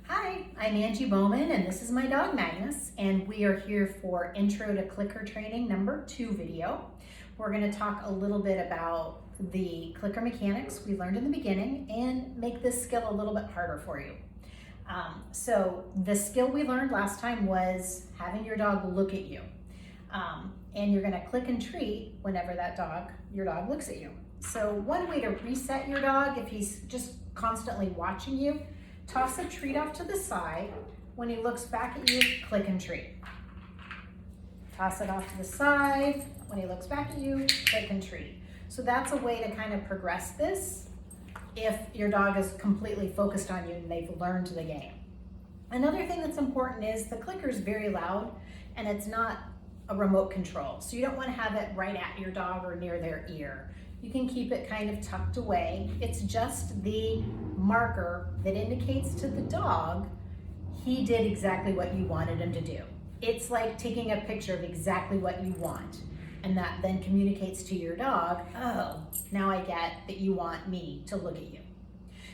Hi, I'm Angie Bowman and this is my dog Magnus, and we are here for Intro to Clicker Training number 2 video. We're going to talk a little bit about the clicker mechanics we learned in the beginning and make this skill a little bit harder for you. So the skill we learned last time was having your dog look at you. And you're going to click and treat whenever your dog looks at you. So one way to reset your dog, if he's just constantly watching you, toss a treat off to the side. When he looks back at you, click and treat. Toss it off to the side. When he looks back at you, click and treat. So that's a way to kind of progress this if your dog is completely focused on you and they've learned the game. Another thing that's important is the clicker is very loud and it's not a remote control. So you don't want to have it right at your dog or near their ear. You can keep it kind of tucked away. It's just the marker that indicates to the dog he did exactly what you wanted him to do. It's like taking a picture of exactly what you want, and that then communicates to your dog, oh, now I get that you want me to look at you.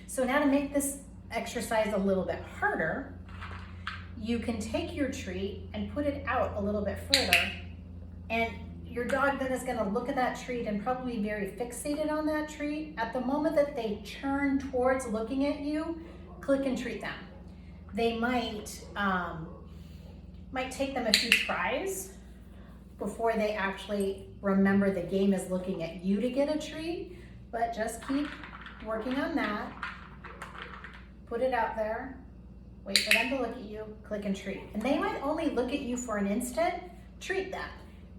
So now to make this exercise a little bit harder, you can take your treat and put it out a little bit further, and your dog then is going to look at that treat and probably be very fixated on that treat. At the moment that they turn towards looking at you, click and treat them. They might take them a few tries before they actually remember the game is looking at you to get a treat, but just keep working on that. Put it out there, wait for them to look at you, click and treat. And they might only look at you for an instant, treat them.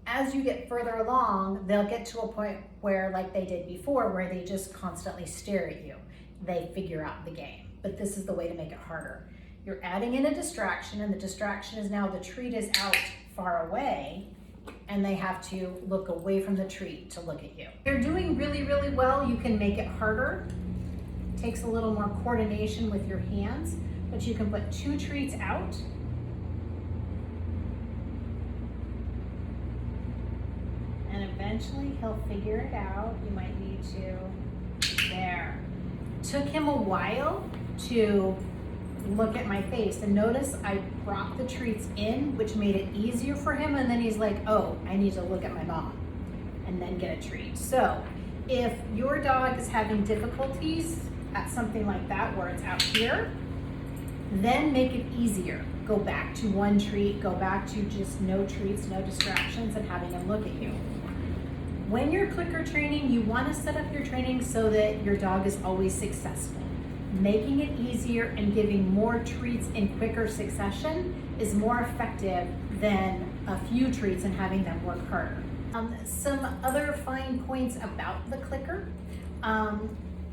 As you get further along, they'll get to a point where, like they did before, where they just constantly stare at you. They figure out the game, but this is the way to make it harder. You're adding in a distraction, and the distraction is now the treat is out far away, and they have to look away from the treat to look at you. If you're doing really, really well, you can make it harder. It takes a little more coordination with your hands, but you can put 2 treats out. And eventually he'll figure it out. You might need to, there. Took him a while to look at my face, and notice I brought the treats in, which made it easier for him, and then he's like, oh, I need to look at my mom and then get a treat. So if your dog is having difficulties at something like that where it's out here, then make it easier. Go back to 1 treat, go back to just no treats, no distractions, and having him look at you. When you're clicker training, you want to set up your training so that your dog is always successful. Making it easier and giving more treats in quicker succession is more effective than a few treats and having them work harder. Some other fine points about the clicker.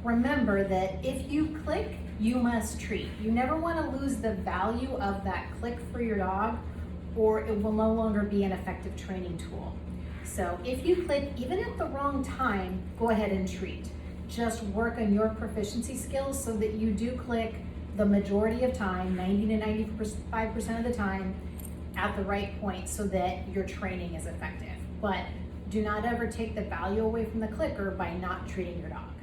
Remember that if you click, you must treat. You never want to lose the value of that click for your dog, or it will no longer be an effective training tool. So if you click, even at the wrong time, go ahead and treat. Just work on your proficiency skills so that you do click the majority of time, 90 to 95% of the time, at the right point so that your training is effective. But do not ever take the value away from the clicker by not treating your dog.